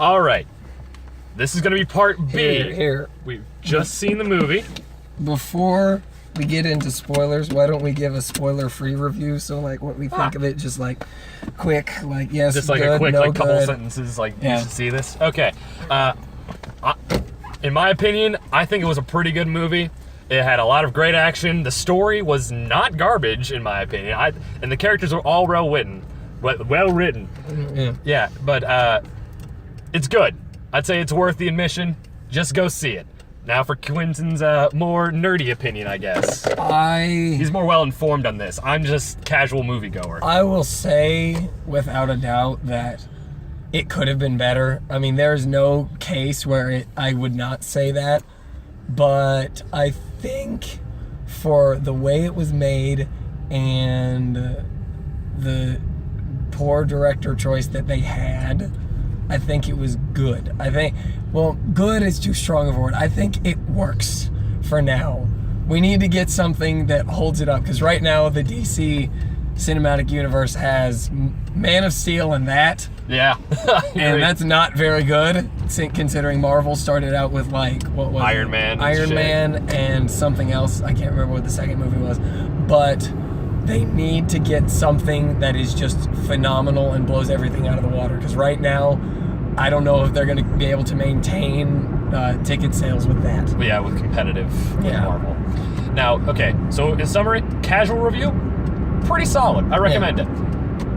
All right. This is going to be part B. Here. We've just seen the movie. Before we get into spoilers, why don't we give a spoiler-free review? So, like, what we think of it, just like quick, like yes, just like good, a quick, no like couple good. sentences, like you should see this. Okay. In my opinion, I think it was a pretty good movie. It had a lot of great action. The story was not garbage, in my opinion. And the characters were all well written. Well written. Yeah, but it's good. I'd say it's worth the admission. Just go see it. Now for Quintin's more nerdy opinion, I guess. He's more well informed on this. I'm just casual moviegoer. I will say, without a doubt, that it could have been better. I mean, there's no case where I would not say that. But I think for the way it was made and the poor director choice that they had, I think it was good. Good is too strong of a word. I think it works for now. We need to get something that holds it up, because right now the DC cinematic universe has Man of Steel and that. Yeah. And that's not very good, considering Marvel started out with, like, what was Iron Man and something else. I can't remember what the second movie was. But they need to get something that is just phenomenal and blows everything out of the water. Because right now, I don't know if they're going to be able to maintain ticket sales with that. Yeah, with competitive with Marvel. Now, okay, so in summary, casual review, pretty solid. I recommend it.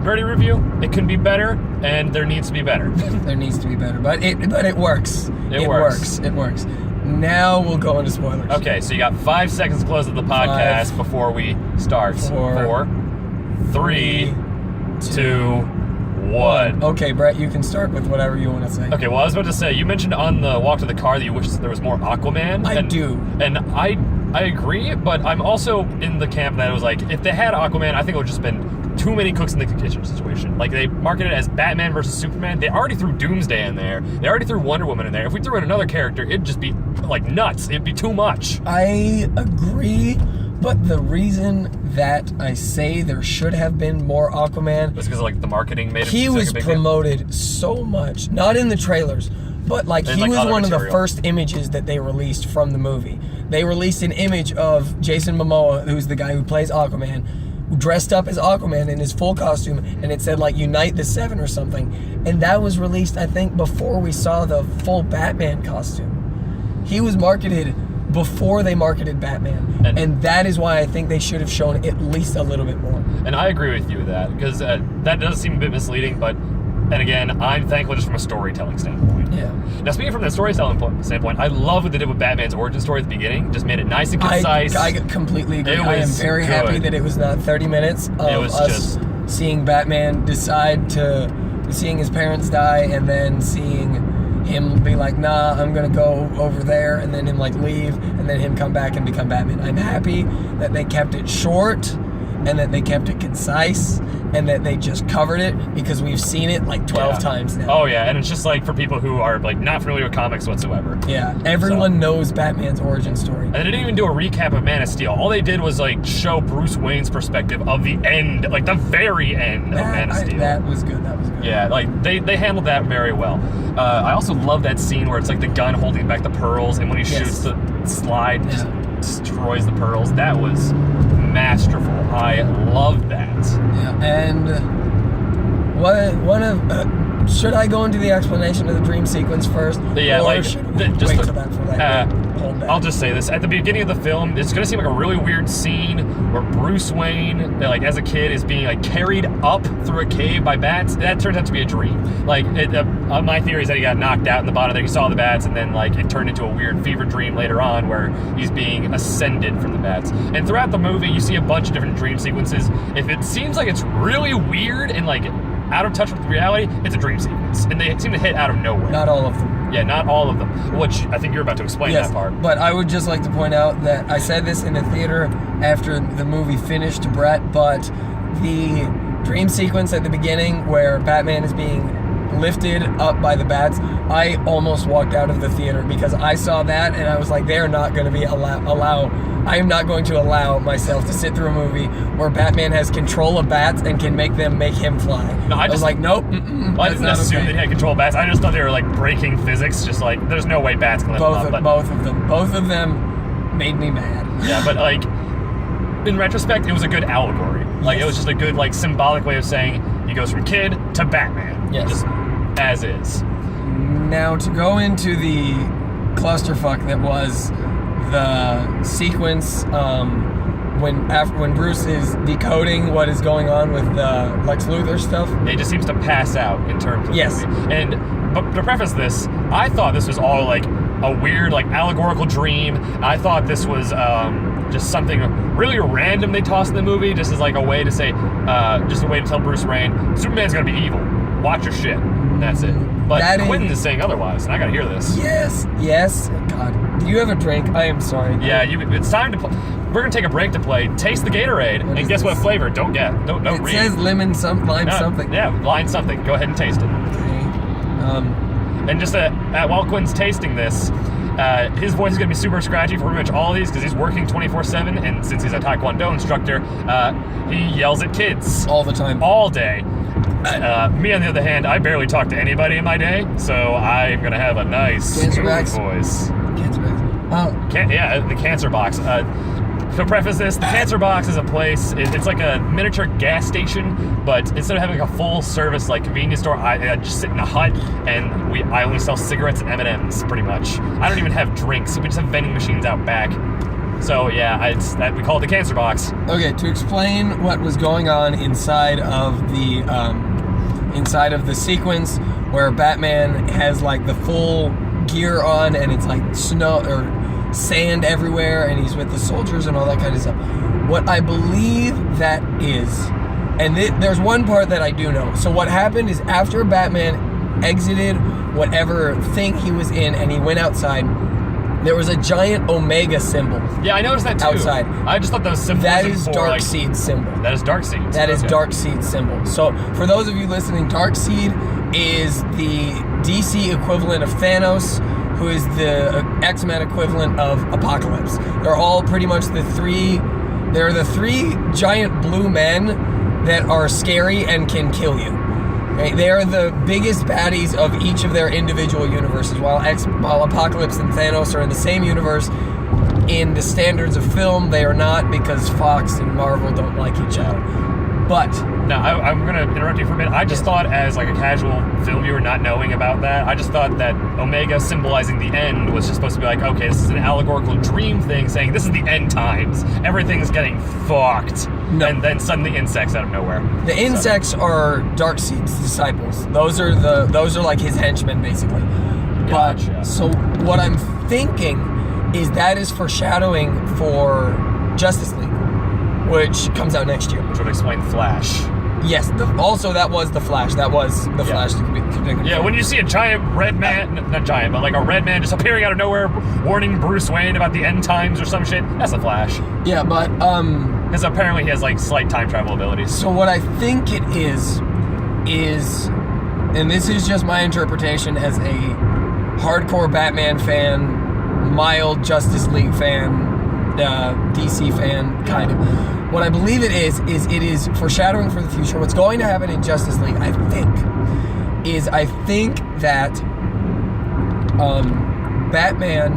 Nerdy review, it can be better, and there needs to be better. There needs to be better, but it works. It works. Now we'll go into spoilers. Okay, so you got 5 seconds to close of the podcast before we start. 4, 3, 2, 1. Okay, Brett, you can start with whatever you want to say. Okay, well, I was about to say, you mentioned on the walk to the car that you wish there was more Aquaman. I do. And I agree, but I'm also in the camp that it was like, if they had Aquaman, I think it would just been too many cooks in the kitchen situation. Like, they marketed it as Batman versus Superman. They already threw Doomsday in there. They already threw Wonder Woman in there. If we threw in another character, it'd just be, like, nuts. It'd be too much. I agree, but the reason that I say there should have been more Aquaman... It's because, like, the marketing made it... He was promoted so much. Not in the trailers, but, like, he was one of the first images that they released from the movie. They released an image of Jason Momoa, who's the guy who plays Aquaman, dressed up as Aquaman in his full costume, and it said, like, Unite the Seven or something. And that was released, I think, before we saw the full Batman costume. He was marketed before they marketed Batman. And that is why I think they should have shown at least a little bit more. And I agree with you with that, because that does seem a bit misleading, but then again, I'm thankful just from a storytelling standpoint. Yeah. Now, speaking from the storytelling standpoint, I love what they did with Batman's origin story at the beginning. Just made it nice and concise. I completely agree. I am very happy that it was not 30 minutes of us seeing Batman seeing his parents die, and then seeing him be like, nah, I'm gonna go over there, and then him, like, leave, and then him come back and become Batman. I'm happy that they kept it short, and that they kept it concise, and that they just covered it, because we've seen it like 12 times now. Oh yeah, and it's just like for people who are like not familiar with comics whatsoever. Yeah, everyone knows Batman's origin story. And they didn't even do a recap of Man of Steel. All they did was like show Bruce Wayne's perspective of the end, like the very end of Man of Steel. That was good. Yeah, like they handled that very well. I also love that scene where it's like the gun holding back the pearls, and when he shoots the slide, just destroys the pearls. That was masterful. I loved that. Yeah, and should I go into the explanation of the dream sequence first? Yeah, or like should we wait for that for that? I'll just say this. At the beginning of the film, it's going to seem like a really weird scene where Bruce Wayne, like as a kid, is being like carried up through a cave by bats. That turns out to be a dream. Like, my theory is that he got knocked out in the bottom there. He saw the bats, and then like it turned into a weird fever dream later on where he's being ascended from the bats. And throughout the movie, you see a bunch of different dream sequences. If it seems like it's really weird and like out of touch with reality, it's a dream sequence. And they seem to hit out of nowhere. Not all of them. Yeah, not all of them, which I think you're about to explain that part. But I would just like to point out that I said this in the theater after the movie finished to Brett, but the dream sequence at the beginning where Batman is being lifted up by the bats, I almost walked out of the theater because I saw that and I was like, they're not going to be I am not going to allow myself to sit through a movie where Batman has control of bats and can make him fly. No, I was like, nope. Well, I didn't assume they had control of bats. I just thought they were like breaking physics. Just like, there's no way bats can lift them up. Both of them made me mad. Yeah, but like, in retrospect, it was a good allegory. Like, it was just a good, like, symbolic way of saying he goes from kid to Batman. Yes. Just as is. Now, to go into the clusterfuck that was the sequence when Bruce is decoding what is going on with the Lex Luthor stuff. It just seems to pass out in terms of yes. the movie. But to preface this, I thought this was all, like, a weird, like, allegorical dream. I thought this was just something really random they tossed in the movie, just as like a way to say, just a way to tell Bruce Wayne, Superman's gonna be evil. Watch your shit. And that's it. But Quintin is saying otherwise, and I gotta hear this. Yes. God, do you have a drink? I am sorry. Yeah, it's time to play. We're gonna take a break to play Taste the Gatorade, and guess what flavor? Don't read. It says lemon lime something. Yeah, lime something. Go ahead and taste it. Okay. And just while Quintin's tasting this, his voice is going to be super scratchy for pretty much all of these because he's working 24/7, and since he's a Taekwondo instructor, he yells at kids. All the time. All day. Me, on the other hand, I barely talk to anybody in my day, so I'm going to have a nice, smooth voice. Cancer box. The Cancer Box. To preface this, the Cancer Box is a place, it's like a miniature gas station, but instead of having like a full service like convenience store, I just sit in a hut and I only sell cigarettes and M&Ms pretty much. I don't even have drinks, we just have vending machines out back. So yeah, we call it the Cancer Box. Okay, to explain what was going on inside of the sequence where Batman has like the full gear on and it's like snow or sand everywhere and he's with the soldiers and all that kind of stuff. What I believe that is, and there's one part that I do know. So what happened is after Batman exited whatever thing he was in and he went outside, there was a giant Omega symbol. Yeah, I noticed that too. Outside. I just thought that was symbol. That is Darkseid's symbol. That is Darkseid. That is Darkseid's symbol. So for those of you listening, Darkseid is the DC equivalent of Thanos, who is the X-Men equivalent of Apocalypse. They're all pretty much the three giant blue men that are scary and can kill you. Okay? They are the biggest baddies of each of their individual universes. While Apocalypse and Thanos are in the same universe, in the standards of film, they are not because Fox and Marvel don't like each other. But now I'm going to interrupt you for a minute. I just thought, as like a casual film viewer not knowing about that, I just thought that Omega symbolizing the end was just supposed to be like, okay, this is an allegorical dream thing saying this is the end times. Everything's getting fucked. No. And then suddenly insects out of nowhere. The insects are Darkseid's disciples. Those are like his henchmen basically. Gotcha. But so what I'm thinking is that is foreshadowing for Justice League, which comes out next year. Which would explain Flash. Yes, also that was the Flash. That was the Flash. Yeah, when you see a giant red man, not giant, but like a red man just appearing out of nowhere, warning Bruce Wayne about the end times or some shit, that's the Flash. Yeah, but because apparently he has like slight time travel abilities. So what I think it is, and this is just my interpretation as a hardcore Batman fan, mild Justice League fan, DC fan, kind of. What I believe it is foreshadowing for the future. What's going to happen in Justice League, I think that Batman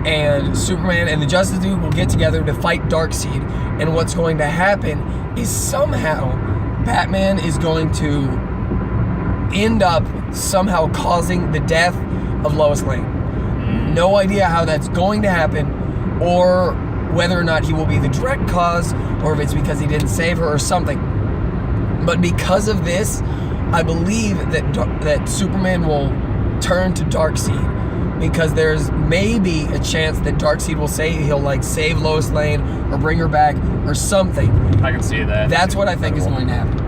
and Superman and the Justice League will get together to fight Darkseid, and what's going to happen is somehow Batman is going to end up somehow causing the death of Lois Lane. No idea how that's going to happen, or whether or not he will be the direct cause, or if it's because he didn't save her or something. But because of this, I believe that Superman will turn to Darkseid, because there's maybe a chance that Darkseid will say he'll like save Lois Lane or bring her back or something. I can see that. That's what I think is going to happen.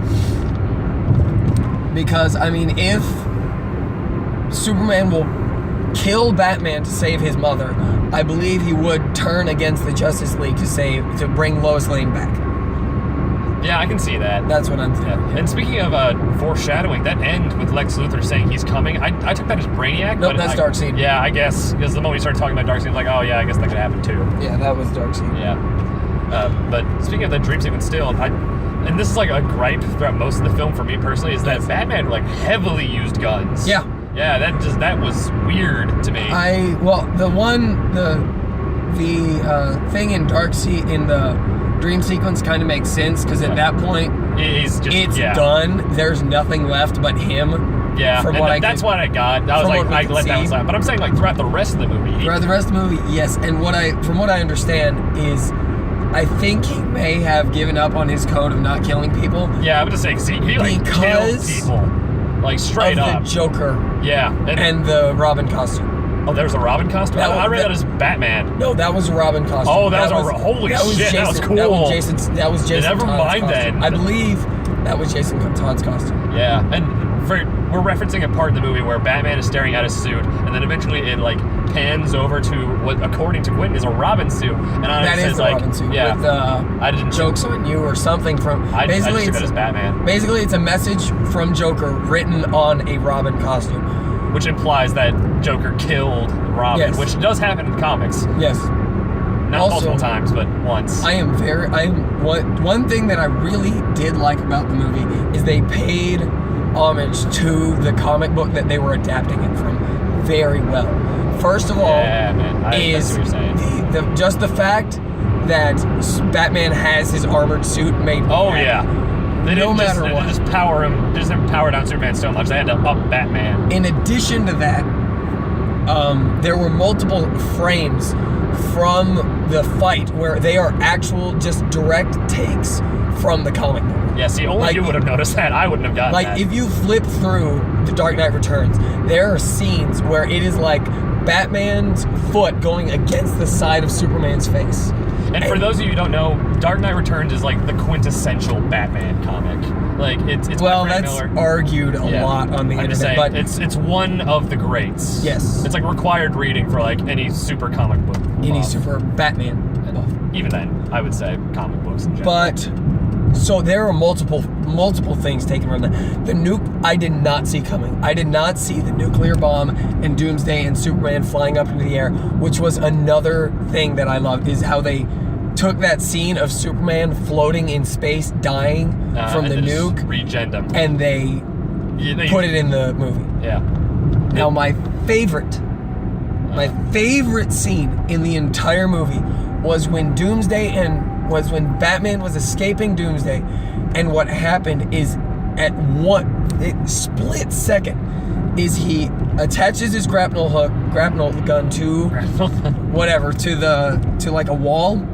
Because I mean, if Superman will kill Batman to save his mother, I believe he would turn against the Justice League to bring Lois Lane back. Yeah, I can see that. That's what I'm thinking. Yeah. And speaking of foreshadowing, that end with Lex Luthor saying he's coming, I took that as Brainiac. Nope, that's Darkseid. Yeah, I guess, because the moment you started talking about Darkseid, I was like, oh yeah, I guess that could happen too. Yeah, that was Darkseid. Yeah. But speaking of the dream sequence still, and this is like a gripe throughout most of the film for me personally, is that Batman like heavily used guns. Yeah. Yeah, that was weird to me. The thing in Darkseid in the dream sequence kind of makes sense because at that point it's done. There's nothing left but him. Yeah, that's what I got. I was like, I let that one slide. But I'm saying like throughout the rest of the movie. Throughout the rest of the movie, yes. And from what I understand is, I think he may have given up on his code of not killing people. Yeah, I would just say he like killed people, like straight up. The Joker. Yeah, and the Robin costume. Oh, there was a Robin costume? I read that as Batman. No, that was a Robin costume. Oh, holy shit, that was cool. That was Jason Never Todd's mind costume. then. I believe that was Jason Todd's costume. Yeah, and we're referencing a part in the movie where Batman is staring at his suit, and then eventually it like pans over to what, according to Quintin, is a Robin suit. And that is the like, Robin suit. Yeah, with I didn't jokes on you or something from. Basically, it's as Batman. Basically, it's a message from Joker written on a Robin costume, which implies that Joker killed Robin, which does happen in the comics. Yes. Not also, multiple times, but once. One thing that I really did like about the movie is they paid homage to the comic book that they were adapting it from very well. First of all, is just the fact that Batman has his armored suit made. Oh yeah. They didn't just power him. They just didn't power down Superman so much. They had to up Batman. In addition to that, there were multiple frames from the fight where they are actual, just direct takes from the comic book. Yeah, see, only you would have noticed that. I wouldn't have gotten that. Like, if you flip through The Dark Knight Returns, there are scenes where it is like Batman's foot going against the side of Superman's face. And for those of you who don't know, Dark Knight Returns is like the quintessential Batman comic. Like it's well, that's argued a lot on the internet. Just saying, but it's one of the greats. Yes, it's like required reading for like any super comic book. Any super Batman buff. Even then, I would say comic books in general. But so there are multiple things taken from that. The nuke I did not see coming. I did not see the nuclear bomb and Doomsday and Superman flying up into the air, which was another thing that I loved, is how they took that scene of Superman floating in space, dying from the nuke, regened and they put it in the movie. Yeah. Now my favorite scene in the entire movie was when Batman was escaping Doomsday, and what happened is at split second is he attaches his grapnel gun to whatever to like a wall,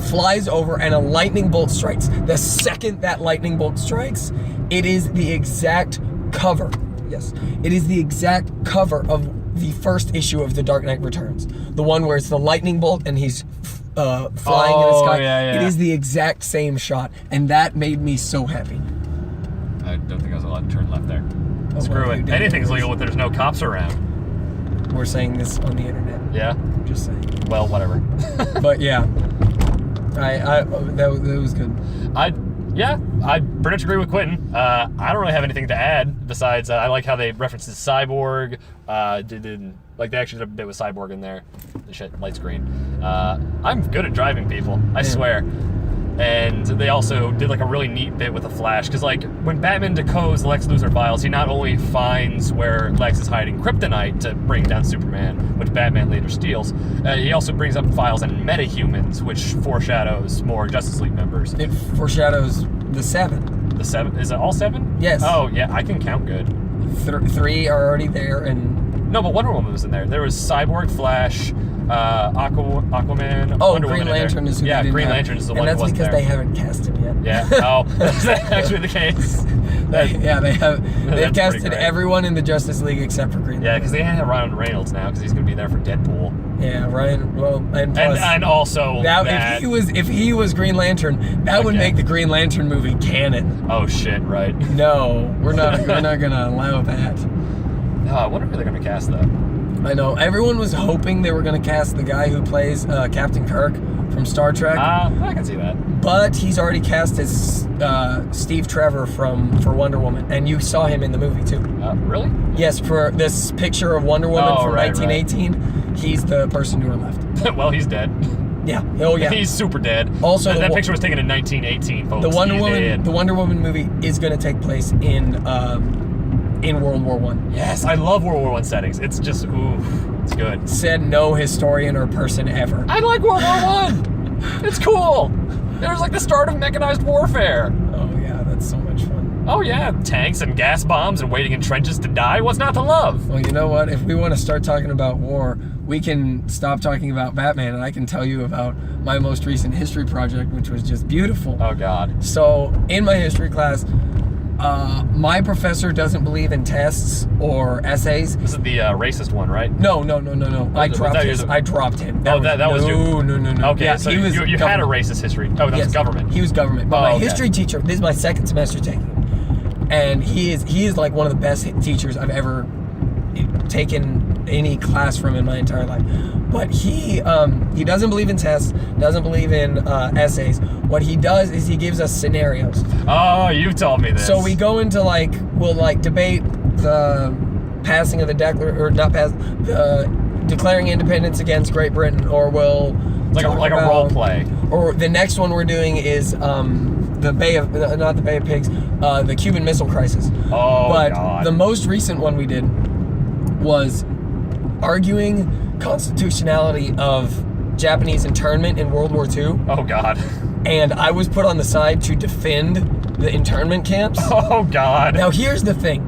flies over, and a lightning bolt strikes. The second that lightning bolt strikes, it is the exact cover. Yes, it is the exact cover of the first issue of The Dark Knight Returns. The one where it's the lightning bolt and he's flying in the sky. Yeah. It is the exact same shot, and that made me so happy. I don't think I was allowed to turn left there. Screw it. Anything's legal if there's no cops around. We're saying this on the internet. Yeah? I'm just saying. Well, whatever. But yeah. That was good. I pretty much agree with Quintin. I don't really have anything to add besides I like how they referenced Cyborg. They actually did a bit with Cyborg in there. The shit, light screen. I'm good at driving people, I swear. And they also did like a really neat bit with the Flash, because like when Batman decodes Lex Luthor files, he not only finds where Lex is hiding kryptonite to bring down Superman, which Batman later steals, he also brings up files and metahumans, which foreshadows more Justice League members. It foreshadows the 7. The 7? Is it all 7? Yes. Oh yeah, I can count good. 3 are already there, and no, but Wonder Woman was in there. There was Cyborg, Flash, Aquaman. Wonder Green Woman Lantern is who yeah, they Green have. Lantern is the one who wasn't because there. they haven't cast him yet. Yeah. Oh, that's actually the case. They've casted everyone in the Justice League except for Green Lantern. Yeah, because they have Ryan Reynolds now because he's going to be there for Deadpool. Yeah, Ryan. Well, and plus, and also that, if he was Green Lantern, that would make the Green Lantern movie canon. Oh shit! Right. No, we're not gonna allow that. No, I wonder who they're going to cast though. I know. Everyone was hoping they were going to cast the guy who plays Captain Kirk from Star Trek. I can see that. But he's already cast as Steve Trevor for Wonder Woman, and you saw him in the movie too. Really? Yes, for this picture of Wonder Woman from right, 1918, he's the person to her left. Well, he's dead. Yeah. Oh yeah. He's super dead. Also, that picture was taken in 1918, folks. The Wonder Woman movie is going to take place in World War One. Yes, I love World War One settings. It's just it's good. Said no historian or person ever. I like World War One. It's cool. It was like the start of mechanized warfare. Oh yeah, that's so much fun. Oh yeah, tanks and gas bombs and waiting in trenches to die. What's not to love? Well, you know what? If we want to start talking about war, we can stop talking about Batman, and I can tell you about my most recent history project, which was just beautiful. Oh God. So in my history class, my professor doesn't believe in tests or essays. This is the racist one, right? No. I dropped him. That was you. No. Okay, Yeah, so he was you had a racist history. Oh, that was government. He was government. But my history teacher, this is my second semester taking him, and he is like one of the best teachers I've ever taken any class from in my entire life. But he doesn't believe in tests, doesn't believe in essays. What he does is he gives us scenarios. Oh, you told me this. So we go into we'll debate the passing of the declaring independence against Great Britain, or we'll like a role play. Or the next one we're doing is not the Bay of Pigs, the Cuban Missile Crisis. Oh, but God. The most recent one we did was arguing constitutionality of Japanese internment in World War II. Oh God. And I was put on the side to defend the internment camps. Oh God. Now here's the thing.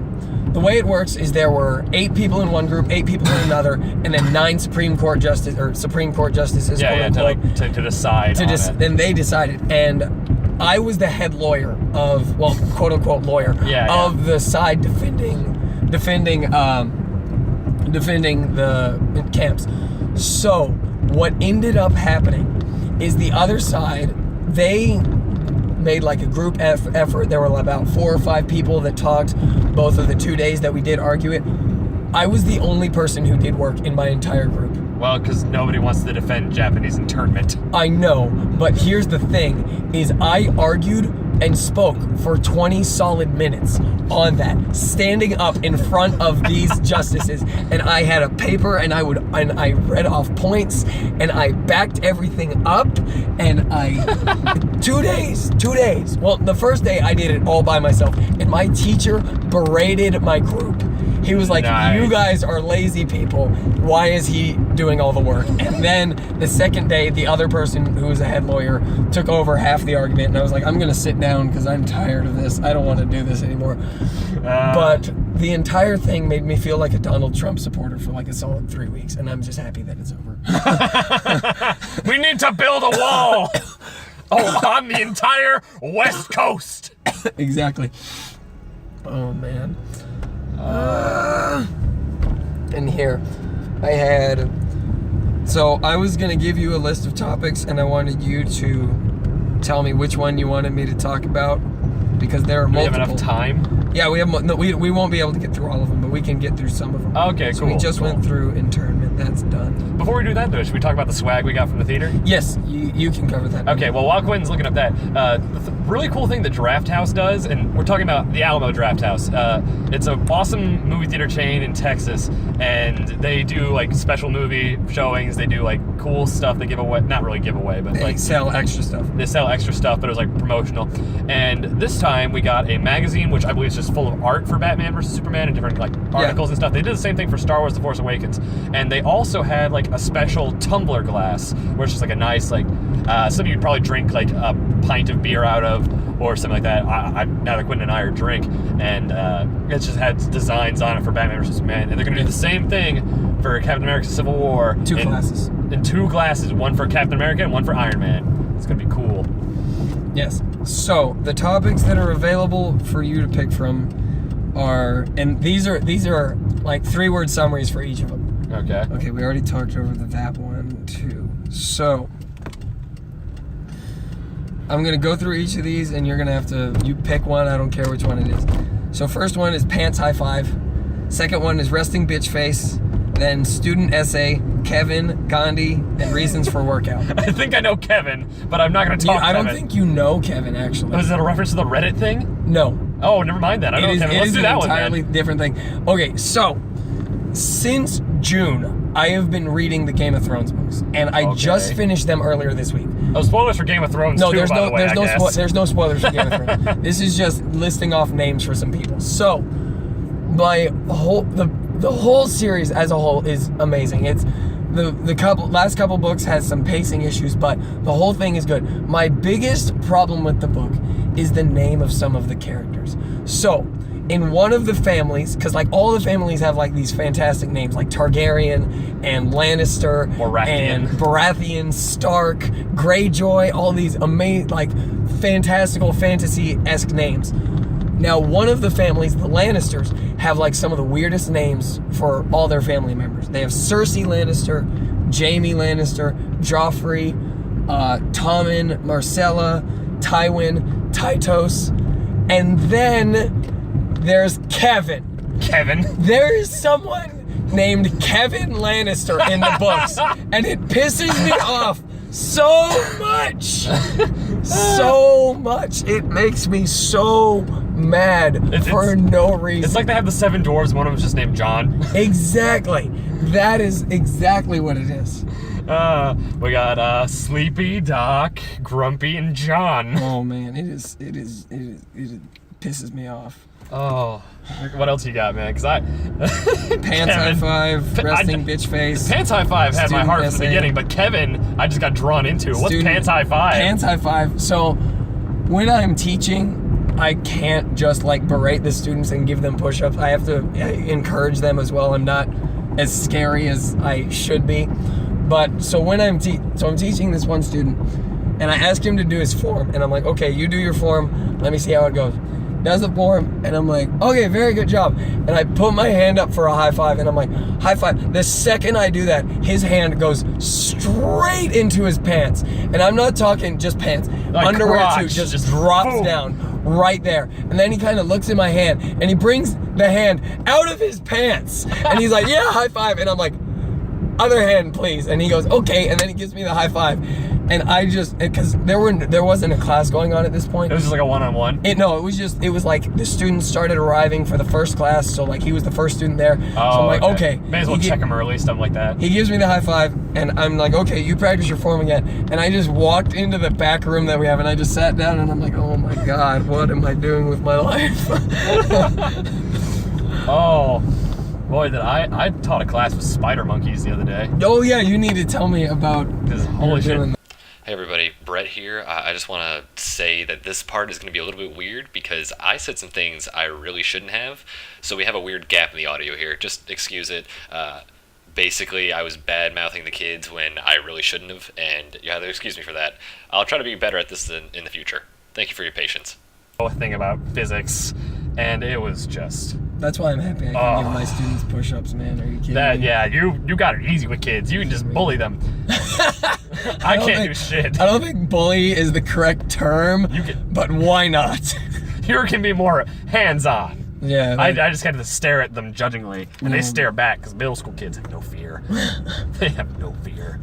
The way it works is there were 8 people in one group, 8 people in another, and then 9 Supreme Court justices, to decide on it. Then they decided. And I was the head lawyer of, well, quote unquote lawyer, of the side defending the camps. So what ended up happening is the other side, they made like a group effort. There were about 4 or 5 people that talked both of the 2 days that we did argue it. I was the only person who did work in my entire group. Well, because nobody wants to defend Japanese internment. I know, but here's the thing, is I argued and spoke for 20 solid minutes on that, standing up in front of these justices, and I had a paper, and I read off points, and I backed everything up, and 2 days. Well, the first day I did it all by myself, and my teacher berated my group. He was like, nice. You guys are lazy people. Why is he doing all the work? And then the second day, the other person who was a head lawyer took over half the argument. And I was like, I'm going to sit down because I'm tired of this. I don't want to do this anymore. But the entire thing made me feel like a Donald Trump supporter for like a solid 3 weeks. And I'm just happy that it's over. We need to build a wall on the entire West Coast. Exactly. Oh, man. And here so I was gonna give you a list of topics, and I wanted you to tell me which one you wanted me to talk about, because there are multiple. We have enough time? Yeah, we won't be able to get through all of them, but we can get through some of them. Okay, so we just went through internment. That's done. Before we do that, though, should we talk about the swag we got from the theater? Yes, you can cover that. Okay, well, while Quintin's looking up that, the really cool thing the Draft House does, and we're talking about the Alamo Draft House. It's an awesome movie theater chain in Texas, and they do like special movie showings. They do like cool stuff. They give away, not really give away, but they sell extra stuff. They sell extra stuff, but it was like promotional. And this time we got a magazine, which I believe is just full of art for Batman versus Superman and different like articles and stuff. They did the same thing for Star Wars: The Force Awakens, and they also had like a special tumbler glass, where it's just like a nice like something you'd probably drink like a pint of beer out of, or something like that. Now that Quintin and I are drink, and it just had designs on it for Batman versus Superman, and they're gonna do the same thing for Captain America: Civil War. 2 glasses. In 2 glasses, one for Captain America and one for Iron Man. It's gonna be cool. Yes. So the topics that are available for you to pick from are, and these are like 3-word summaries for each of them. Okay. Okay, we already talked over that one too. So I'm gonna go through each of these, and you're gonna have to, you pick one. I don't care which one it is. So first one is pants high five. Second one is resting bitch face. And then student essay, Kevin, Gandhi, and reasons for workout. I think I know Kevin, but I'm not going to talk I Kevin. don't think you know Kevin, actually. Was it a reference to the Reddit thing? No. Oh, never mind that. I don't know Kevin. Let's do that one, man. It is an entirely different thing. Okay, so since June, I have been reading the Game of Thrones books, and I just finished them earlier this week. Oh, spoilers for Game of Thrones too, there's by no, the way, there's no spoilers for Game of Thrones. This is just listing off names for some people. So, the whole series as a whole is amazing. It's the last couple books has some pacing issues, but the whole thing is good. My biggest problem with the book is the name of some of the characters. So, in one of the families, because like all the families have like these fantastic names, like Targaryen and Lannister and Baratheon, Stark, Greyjoy, all these amazing, like fantastical fantasy-esque names. Now, one of the families, the Lannisters, have like some of the weirdest names for all their family members. They have Cersei Lannister, Jaime Lannister, Joffrey, Tommen, Marcella, Tywin, Tytos, and then there's Kevin. Kevin? There is someone named Kevin Lannister in the books, and it pisses me off so much. So much. It makes me so mad for no reason. It's like they have the 7 dwarves, one of them's just named John. Exactly. That is exactly what it is. We got Sleepy, Doc, Grumpy, and John. Oh man, it pisses me off. Oh, what else you got, man? Because Pants High Five, resting bitch face. Pants High Five had my heart from the beginning, but Kevin, I just got drawn into. What's Pants High Five? Pants High Five. So, when I'm teaching, I can't just like berate the students and give them push-ups. I have to encourage them as well. I'm not as scary as I should be. But so when I'm teaching this one student, and I ask him to do his form, and I'm like, okay, you do your form. Let me see how it goes. Does the form, and I'm like, okay, very good job. And I put my hand up for a high five, and I'm like, high five. The second I do that, his hand goes straight into his pants. And I'm not talking just pants. Like underwear crotch, too, just drops boom. Down right there. And then he kind of looks at my hand, and he brings the hand out of his pants. And he's like, yeah, high five. And I'm like, other hand, please. And he goes, okay. And then he gives me the high five. And I just, because there wasn't a class going on at this point. It was just like a one-on-one? It was like the students started arriving for the first class, so like he was the first student there. Oh, so I'm like, okay. May as well check him early, stuff like that. He gives me the high five, and I'm like, okay, you practice your form again. And I just walked into the back room that we have, and I just sat down, and I'm like, oh my God, what am I doing with my life? Oh. Boy, I taught a class with spider monkeys the other day. Oh yeah, you need to tell me about this. Holy shit. Hey everybody, Brett here. I just want to say that this part is going to be a little bit weird because I said some things I really shouldn't have, so we have a weird gap in the audio here. Just excuse it. Basically, I was bad-mouthing the kids when I really shouldn't have, and you have to excuse me for that. I'll try to be better at this in the future. Thank you for your patience. Thing about physics, and it was just... That's why I'm happy I can give my students push-ups, man. Are you kidding me? Yeah, you got it easy with kids. You can just bully them. I can't do shit. I don't think bully is the correct term, but why not? You can be more hands-on. Yeah. I just had to stare at them judgingly, and they stare back, because middle school kids have no fear. They have no fear.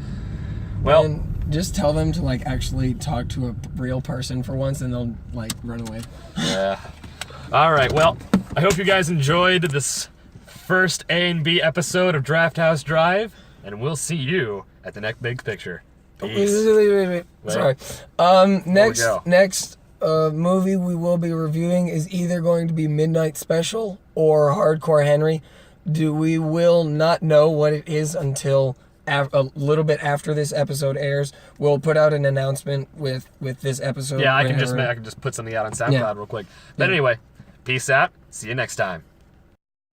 Well... And just tell them to like actually talk to a real person for once, and they'll like run away. Yeah. All right, well, I hope you guys enjoyed this first A and B episode of Draft House Drive, and we'll see you at the next big picture. Peace. Wait. Sorry. Next movie we will be reviewing is either going to be Midnight Special or Hardcore Henry. We will not know what it is until a little bit after this episode airs. We'll put out an announcement with this episode. Yeah, I can just put something out on SoundCloud real quick. But anyway, peace out. See you next time.